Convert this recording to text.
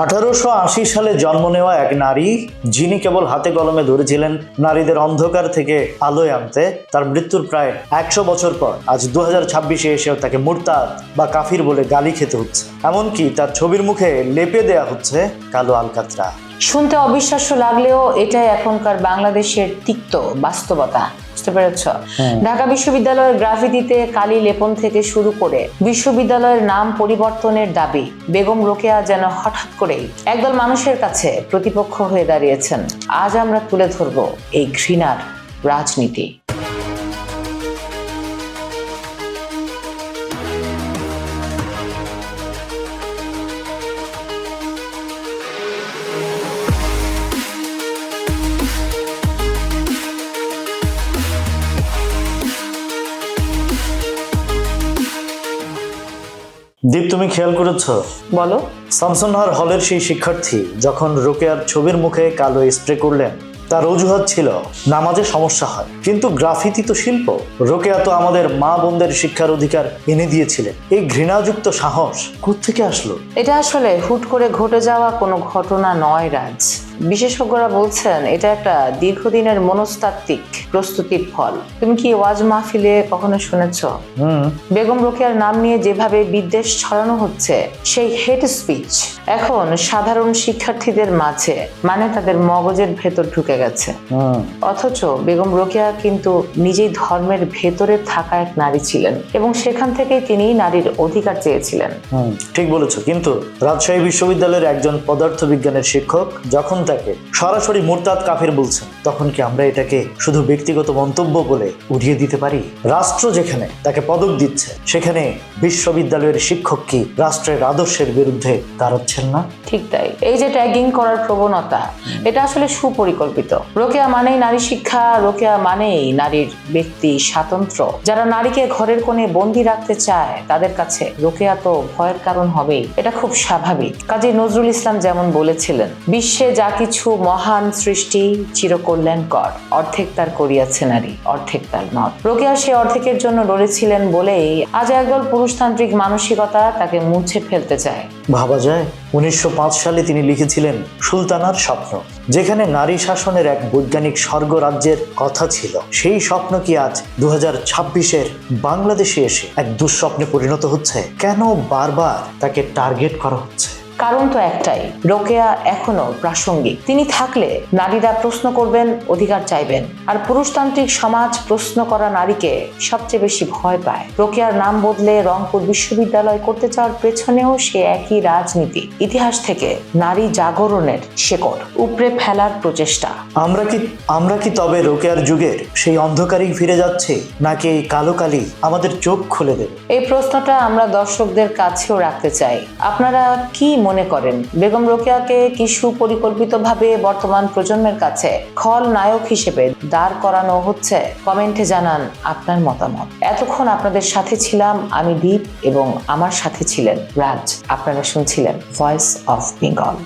1880 সালে জন্ম নেওয়া এক নারী, যিনি কেবল হাতে কলমে ধরেছিলেন নারীদের অন্ধকার থেকে আলোয় আনতে, তার মৃত্যুর প্রায় 100 বছর পর আজ 2026-এ এসেও তাকে মুরতাদ বা কাফির বলে গালি খেতে হচ্ছে। এমনকি তার ছবির মুখে লেপে দেয়া হচ্ছে কালো আলকাতরা। শুনতে অবিশ্বাস্য লাগলেও এটাই এখনকার বাংলাদেশের তিক্ত বাস্তবতা। বুঝতে পেরেছ? ঢাকা বিশ্ববিদ্যালয়ের গ্রাফিতিতে কালি লেপন থেকে শুরু করে বিশ্ববিদ্যালয়ের নাম পরিবর্তনের দাবি, বেগম রোকেয়া যেন হঠাৎ করেই একদল মানুষের কাছে প্রতিপক্ষ হয়ে দাঁড়িয়েছেন। আজ আমরা তুলে ধরব এই ঘৃণার রাজনীতি। দীপ, তুমি খেয়াল করেছ? বলো। শামসুন্নাহার হলের সেই শিক্ষার্থী যখন রোকেয়ার ছবির মুখে কালো স্প্রে করলেন, তার অজুহাত ছিল নামাজে সমস্যা হয়। কিন্তু গ্রাফিতি তো শিল্প। রোকেয়া তো আমাদের মা বোনদের শিক্ষার অধিকার এনে দিয়েছিলেন। এই ঘৃণাযুক্ত সাহস কোত্থেকে আসলো? এটা আসলে হুট করে ঘটে যাওয়া কোনো ঘটনা নয় রাজ। বিশেষজ্ঞরা বলছেন এটা একটা দীর্ঘদিনের মনস্তাত্ত্বিক প্রস্তুতির ফল। তুমি কি ওয়াজ মাহফিলে কখনো শুনেছ বেগম রোকেয়ার নাম নিয়ে যেভাবে বিদ্বেষ ছড়ানো হচ্ছে? সেই হেট স্পিচ এখন সাধারণ শিক্ষার্থীদের মাঝে, মানে তাদের মগজের ভেতর ঢুকে গেছে। অথচ বেগম রোকেয়া কিন্তু নিজেই ধর্মের ভেতরে থাকা এক নারী ছিলেন এবং সেখান থেকেই তিনি নারীর অধিকার চেয়েছিলেন। ঠিক বলেছ। কিন্তু রাজশাহী বিশ্ববিদ্যালয়ের একজন পদার্থবিজ্ঞানের শিক্ষক যখন তাকে সরাসরি মুরতাদ কাফির বলছেন, তখন কি আমরা এটাকে শুধু ব্যক্তিগত মন্তব্য বলে উড়িয়ে দিতে পারি? রাষ্ট্র যেখানে তাকে পদক দিচ্ছে, সেখানে বিশ্ববিদ্যালয়ের শিক্ষক কি রাষ্ট্রের আদর্শের বিরুদ্ধে দাঁড়াচ্ছেন না? ঠিক তাই। এই যে ট্যাগিং করার প্রবণতা, এটা আসলে সুপরিকল্পিত। রোকেয়া মানেই নারী শিক্ষা, রোকেয়া মানেই নারীর ব্যক্তি স্বাতন্ত্র্য। যারা নারীকে ঘরের কোণে বন্দি রাখতে চায়, তাদের কাছে রোকেয়া তো ভয়ের কারণ হবেই। এটা খুব স্বাভাবিক। কাজী নজরুল ইসলাম যেমন বলেছিলেন, বিশ্বে যা কিছু মহান সৃষ্টি চিরকল্যাণকর, অর্ধেক তার করিয়াছে নারী, অর্ধেক তার নয়। রোকেয়া সে অর্ধেকের জন্য লড়েছিলেন বলেই আজ একদল পুরুষতান্ত্রিক মানসিকতা তাকে মুছে ফেলতে চায়। ভাবা যায় 1905 সালে তিনি লিখেছিলেন সুলতানার স্বপ্ন, যেখানে নারী শাসনের এক বৈজ্ঞানিক স্বর্গরাজ্যের কথা ছিল। সেই স্বপ্ন কি আজ 2026-এর বাংলাদেশে এসে এক দুঃস্বপ্নে পরিণত হচ্ছে? কেন বারবার তাকে টার্গেট করা হচ্ছে? কারণ তো একটাই, রোকেয়া এখনো প্রাসঙ্গিক। তিনি থাকলে নারীরা প্রশ্ন করবেন, অধিকার চাইবেন। আর পুরুষতান্ত্রিক সমাজ প্রশ্ন করা নারীকে সবচেয়ে বেশি ভয় পায়। রোকেয়ার নাম বদলে রংপুর বিশ্ববিদ্যালয় করতে চাওয়ার পেছনেও সে একই রাজনীতি। ইতিহাস থেকে নারী জাগরণের শেকড় উপড়ে ফেলার প্রচেষ্টা। আমরা কি তবে রোকেয়ার যুগের সেই অন্ধকারেই ফিরে যাচ্ছে, নাকি এই কালো কালি আমাদের চোখ খুলে দেবে? এই প্রশ্নটা আমরা দর্শকদের কাছেও রাখতে চাই। আপনারা কি মনে করেন, বেগম রোকেয়াকে কি সুপরিকল্পিতভাবে বর্তমান প্রজন্মের কাছে খলনায়ক হিসেবে দাঁড় করানো হচ্ছে? কমেন্টে জানান আপনার মতামত। এতক্ষণ আপনাদের সাথে ছিলাম আমি দীপ এবং আমার সাথে ছিলেন রাজ। আপনারা শুনছিলেন ভয়েস অফ বেঙ্গল।